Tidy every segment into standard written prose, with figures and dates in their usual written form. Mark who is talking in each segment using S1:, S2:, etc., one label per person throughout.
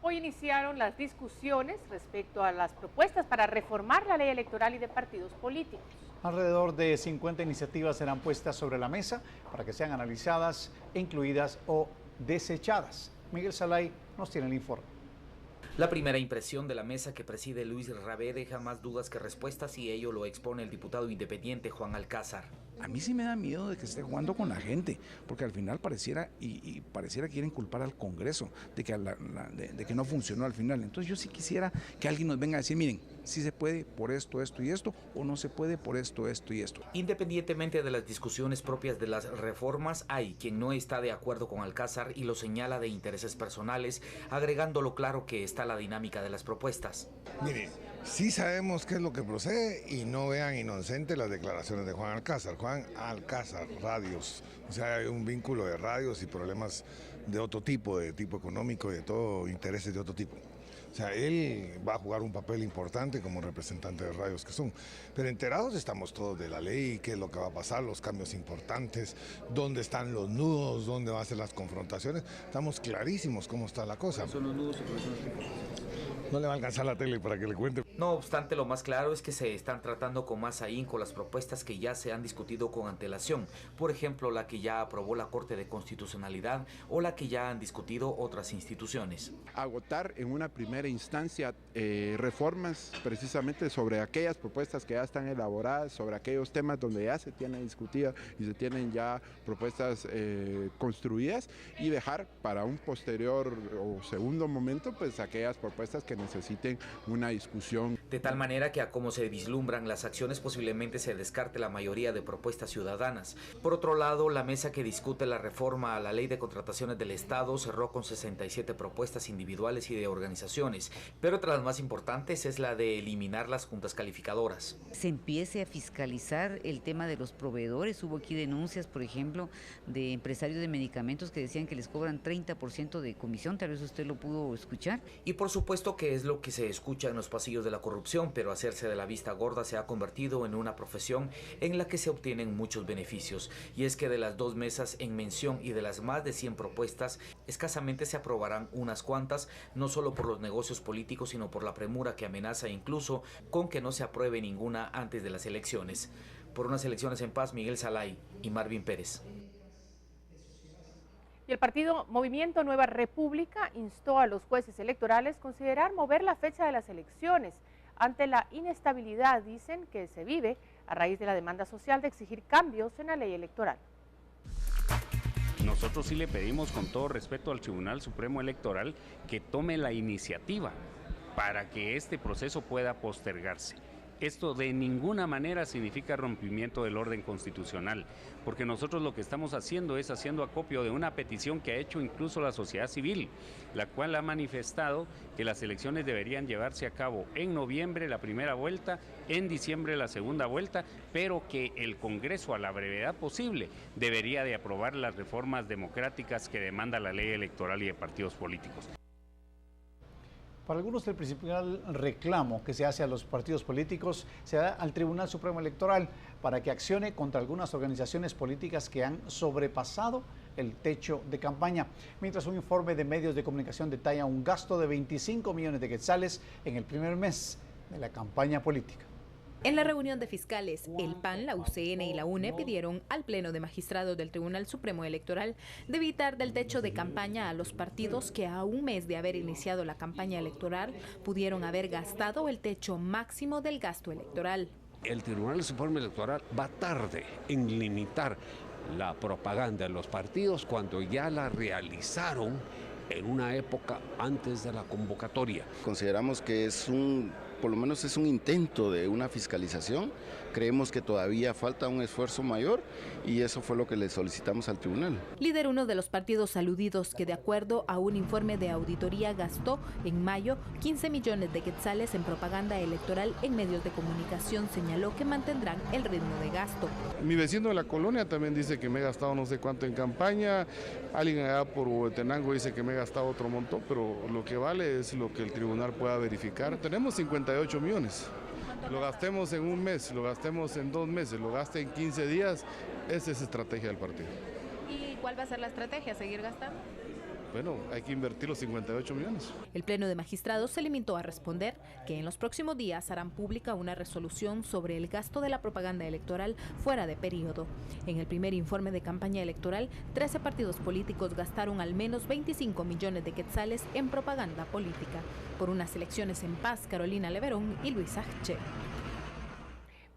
S1: Hoy iniciaron las discusiones respecto a las propuestas para reformar la ley electoral y de partidos políticos.
S2: Alrededor de 50 iniciativas serán puestas sobre la mesa para que sean analizadas, incluidas o desechadas. Miguel Salay nos tiene el informe.
S3: La primera impresión de la mesa que preside Luis Rabé deja más dudas que respuestas y ello lo expone el diputado independiente Juan Alcázar.
S4: A mí sí me da miedo de que esté jugando con la gente, porque al final pareciera que quieren culpar al Congreso de que no funcionó al final. Entonces yo sí quisiera que alguien nos venga a decir, miren, sí se puede por esto, esto y esto, o no se puede por esto, esto y esto.
S3: Independientemente de las discusiones propias de las reformas, hay quien no está de acuerdo con Alcázar y lo señala de intereses personales, agregando lo claro que está la dinámica de las propuestas.
S5: Mire, sí sabemos qué es lo que procede y no vean inocentes las declaraciones de Juan Alcázar. Juan Alcázar, radios, o sea, hay un vínculo de radios y problemas de otro tipo, de tipo económico y de todo, intereses de otro tipo. O sea, él va a jugar un papel importante como representante de radios que son. Pero enterados estamos todos de la ley, qué es lo que va a pasar, los cambios importantes, dónde están los nudos, dónde van a ser las confrontaciones. Estamos clarísimos cómo está la cosa.
S6: ¿Cuáles son los nudos y cuáles son las
S5: No le va a alcanzar la tele para que le cuente.
S3: No obstante, lo más claro es que se están tratando con más ahínco las propuestas que ya se han discutido con antelación. Por ejemplo, la que ya aprobó la Corte de Constitucionalidad o la que ya han discutido otras instituciones.
S7: Agotar en una primera instancia reformas precisamente sobre aquellas propuestas que ya están elaboradas, sobre aquellos temas donde ya se tiene discutido y se tienen ya propuestas construidas, y dejar para un posterior o segundo momento pues aquellas propuestas que necesiten una discusión.
S3: De tal manera que a cómo se vislumbran las acciones posiblemente se descarte la mayoría de propuestas ciudadanas. Por otro lado, la mesa que discute la reforma a la Ley de Contrataciones del Estado cerró con 67 propuestas individuales y de organizaciones, pero otra de las más importantes es la de eliminar las juntas calificadoras.
S8: Se empiece a fiscalizar el tema de los proveedores. Hubo aquí denuncias, por ejemplo, de empresarios de medicamentos que decían que les cobran 30% de comisión, tal vez usted lo pudo escuchar.
S3: Y por supuesto que es lo que se escucha en los pasillos de la corrupción, pero hacerse de la vista gorda se ha convertido en una profesión en la que se obtienen muchos beneficios. Y es que de las dos mesas en mención y de las más de 100 propuestas, escasamente se aprobarán unas cuantas, no solo por los negocios políticos, sino por la premura que amenaza incluso con que no se apruebe ninguna antes de las elecciones. Por unas elecciones en paz, Miguel Salay y Marvin Pérez.
S1: Y el partido Movimiento Nueva República instó a los jueces electorales a considerar mover la fecha de las elecciones ante la inestabilidad, dicen, que se vive a raíz de la demanda social de exigir cambios en la ley electoral.
S9: Nosotros sí le pedimos, con todo respeto al Tribunal Supremo Electoral, que tome la iniciativa para que este proceso pueda postergarse. Esto de ninguna manera significa rompimiento del orden constitucional, porque nosotros lo que estamos haciendo es haciendo acopio de una petición que ha hecho incluso la sociedad civil, la cual ha manifestado que las elecciones deberían llevarse a cabo en noviembre la primera vuelta, en diciembre la segunda vuelta, pero que el Congreso a la brevedad posible debería de aprobar las reformas democráticas que demanda la ley electoral y de partidos políticos.
S2: Para algunos, el principal reclamo que se hace a los partidos políticos se da al Tribunal Supremo Electoral para que accione contra algunas organizaciones políticas que han sobrepasado el techo de campaña, mientras un informe de medios de comunicación detalla un gasto de 25 millones de quetzales en el primer mes de la campaña política.
S10: En la reunión de fiscales, el PAN, la UCN y la UNE pidieron al Pleno de Magistrados del Tribunal Supremo Electoral de evitar del techo de campaña a los partidos que a un mes de haber iniciado la campaña electoral pudieron haber gastado el techo máximo del gasto electoral.
S11: El Tribunal Supremo Electoral va tarde en limitar la propaganda de los partidos cuando ya la realizaron en una época antes de la convocatoria.
S12: Consideramos que por lo menos es un intento de una fiscalización. Creemos que todavía falta un esfuerzo mayor y eso fue lo que le solicitamos al tribunal.
S10: Líder uno de los partidos aludidos, que de acuerdo a un informe de auditoría gastó en mayo 15 millones de quetzales en propaganda electoral en medios de comunicación, señaló que mantendrán el ritmo de gasto.
S13: Mi vecino de la colonia también dice que me he gastado no sé cuánto en campaña, alguien allá por Huehuetenango dice que me he gastado otro montón, pero lo que vale es lo que el tribunal pueda verificar. Tenemos 58 millones. Lo gastemos en un mes, lo gastemos en 2 meses, lo gaste en 15 días, esa es estrategia del partido.
S10: ¿Y cuál va a ser la estrategia? ¿Seguir gastando?
S13: bueno, hay que invertir los 58 millones.
S10: El Pleno de Magistrados se limitó a responder que en los próximos días harán pública una resolución sobre el gasto de la propaganda electoral fuera de periodo. En el primer informe de campaña electoral, 13 partidos políticos gastaron al menos 25 millones de quetzales en propaganda política. Por unas elecciones en paz, Carolina Leverón y Luisa Che.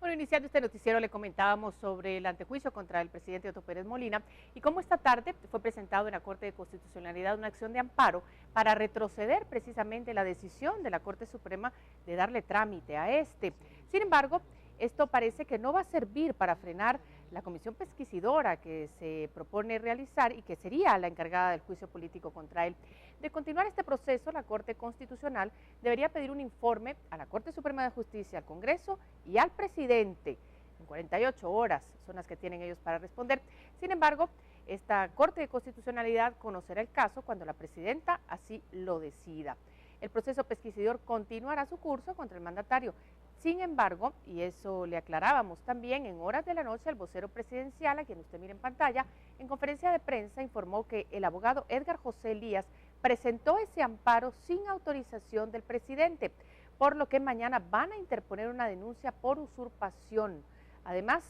S1: Bueno, iniciando este noticiero le comentábamos sobre el antejuicio contra el presidente Otto Pérez Molina y cómo esta tarde fue presentado en la Corte de Constitucionalidad una acción de amparo para retroceder precisamente la decisión de la Corte Suprema de darle trámite a este. Sin embargo, esto parece que no va a servir para frenar la comisión pesquisidora que se propone realizar y que sería la encargada del juicio político contra él. De continuar este proceso, la Corte Constitucional debería pedir un informe a la Corte Suprema de Justicia, al Congreso y al presidente. En 48 horas son las que tienen ellos para responder. Sin embargo, esta Corte de Constitucionalidad conocerá el caso cuando la presidenta así lo decida. El proceso pesquisidor continuará su curso contra el mandatario. Sin embargo, y eso le aclarábamos también, en horas de la noche el vocero presidencial, a quien usted mira en pantalla, en conferencia de prensa informó que el abogado Edgar José Elías presentó ese amparo sin autorización del presidente, por lo que mañana van a interponer una denuncia por usurpación. Además,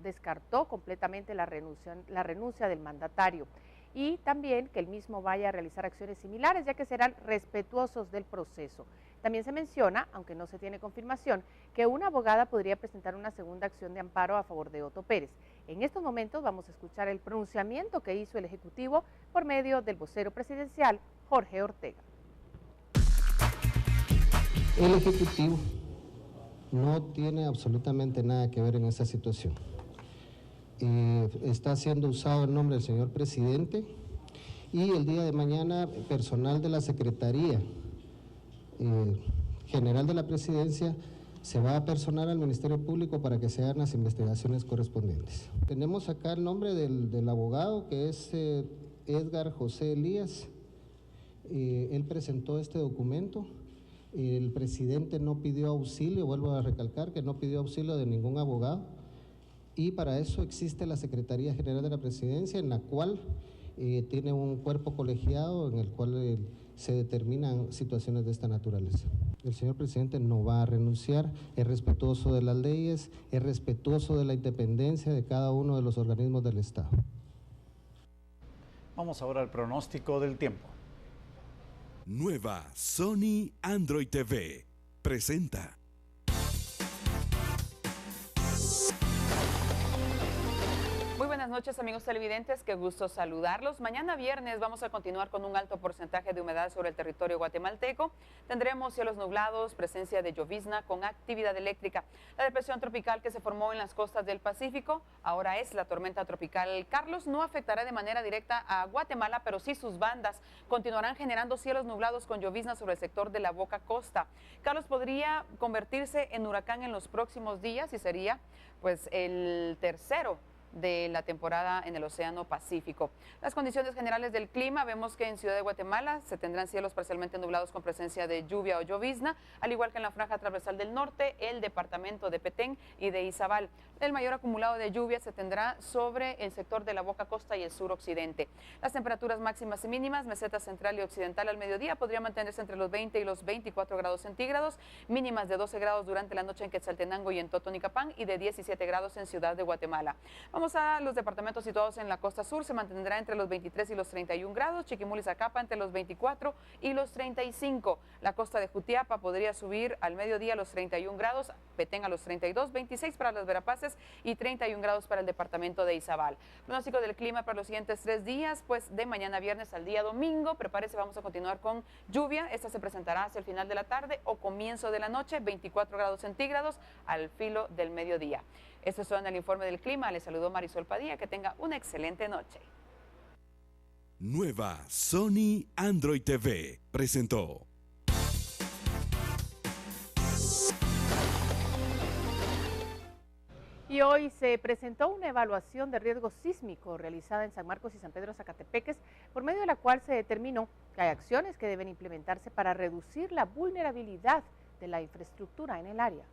S1: descartó completamente la renuncia del mandatario y también que el mismo vaya a realizar acciones similares, ya que serán respetuosos del proceso. También se menciona, aunque no se tiene confirmación, que una abogada podría presentar una segunda acción de amparo a favor de Otto Pérez. En estos momentos vamos a escuchar el pronunciamiento que hizo el Ejecutivo por medio del vocero presidencial, Jorge Ortega.
S6: El Ejecutivo no tiene absolutamente nada que ver en esta situación. Está siendo usado el nombre del señor presidente y el día de mañana personal de la Secretaría General de la Presidencia se va a personar al Ministerio Público para que se hagan las investigaciones correspondientes. Tenemos acá el nombre del abogado, que es Edgar José Elías. Él presentó este documento. El presidente no pidió auxilio, vuelvo a recalcar que no pidió auxilio de ningún abogado, y para eso existe la Secretaría General de la Presidencia, en la cual tiene un cuerpo colegiado en el cual se determinan situaciones de esta naturaleza. El señor presidente no va a renunciar, es respetuoso de las leyes, es respetuoso de la independencia de cada uno de los organismos del Estado.
S2: Vamos ahora al pronóstico del tiempo.
S14: Nueva Sony Android TV presenta.
S15: Muy buenas noches, amigos televidentes, qué gusto saludarlos. Mañana viernes vamos a continuar con un alto porcentaje de humedad sobre el territorio guatemalteco. Tendremos cielos nublados, presencia de llovizna con actividad eléctrica. La depresión tropical que se formó en las costas del Pacífico, ahora es la tormenta tropical Carlos, no afectará de manera directa a Guatemala, pero sí sus bandas continuarán generando cielos nublados con llovizna sobre el sector de la Boca Costa. Carlos podría convertirse en huracán en los próximos días y sería pues el tercero de la temporada en el Océano Pacífico. Las condiciones generales del clima, vemos que en Ciudad de Guatemala se tendrán cielos parcialmente nublados con presencia de lluvia o llovizna, al igual que en la franja transversal del norte, el departamento de Petén y de Izabal. El mayor acumulado de lluvia se tendrá sobre el sector de la Boca Costa y el suroccidente. Las temperaturas máximas y mínimas, meseta central y occidental al mediodía podrían mantenerse entre los 20 y los 24 grados centígrados, mínimas de 12 grados durante la noche en Quetzaltenango y en Totonicapán y de 17 grados en Ciudad de Guatemala. Vamos a los departamentos situados en la costa sur, se mantendrá entre los 23 y los 31 grados, Chiquimula y Zacapa entre los 24 y los 35. La costa de Jutiapa podría subir al mediodía a los 31 grados, Petén a los 32, 26 para las Verapaces y 31 grados para el departamento de Izabal. Pronóstico del clima para los siguientes 3 días, pues de mañana viernes al día domingo, prepárese, vamos a continuar con lluvia, esta se presentará hacia el final de la tarde o comienzo de la noche, 24 grados centígrados al filo del mediodía. Esto es todo en el informe del clima. Les saludó Marisol Padilla. Que tenga una excelente noche.
S14: Nueva Sony Android TV presentó.
S1: Y hoy se presentó una evaluación de riesgo sísmico realizada en San Marcos y San Pedro Zacatepeques, por medio de la cual se determinó que hay acciones que deben implementarse para reducir la vulnerabilidad de la infraestructura en el área.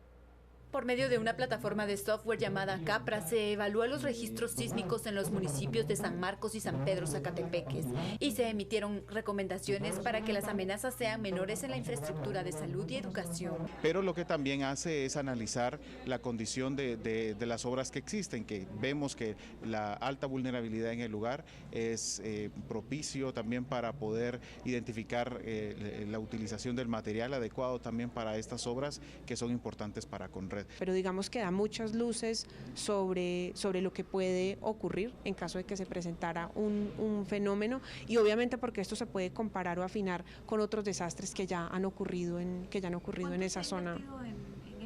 S16: Por medio de una plataforma de software llamada Capra, se evaluó los registros sísmicos en los municipios de San Marcos y San Pedro Zacatepeques y se emitieron recomendaciones para que las amenazas sean menores en la infraestructura de salud y educación.
S17: Pero lo que también hace es analizar la condición de las obras que existen, que vemos que la alta vulnerabilidad en el lugar es propicio también para poder identificar la utilización del material adecuado también para estas obras que son importantes para Conred.
S18: Pero digamos que da muchas luces sobre lo que puede ocurrir en caso de que se presentara un fenómeno, y obviamente porque esto se puede comparar o afinar con otros desastres que ya han ocurrido en esa zona.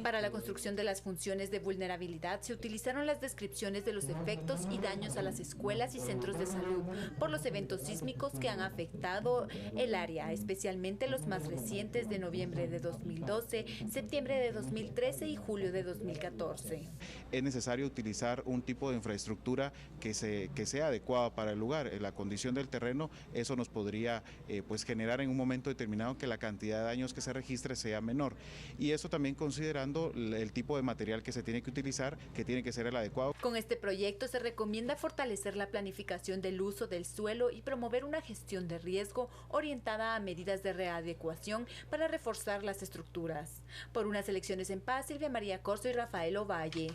S16: Para la construcción de las funciones de vulnerabilidad se utilizaron las descripciones de los efectos y daños a las escuelas y centros de salud por los eventos sísmicos que han afectado el área, especialmente los más recientes de noviembre de 2012, septiembre de 2013 y julio de 2014.
S17: Es necesario utilizar un tipo de infraestructura que sea adecuada para el lugar. La condición del terreno, eso nos podría pues generar en un momento determinado que la cantidad de daños que se registre sea menor. Y eso también considerando el tipo de material que se tiene que utilizar, que tiene que ser el adecuado.
S16: Con este proyecto se recomienda fortalecer la planificación del uso del suelo y promover una gestión de riesgo orientada a medidas de readecuación para reforzar las estructuras. Por unas elecciones en paz, Silvia María Corzo y Rafael Ovalle.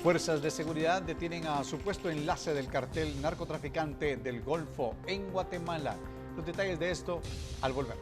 S2: Fuerzas de seguridad detienen a supuesto enlace del cartel narcotraficante del Golfo en Guatemala. Los detalles de esto al volver.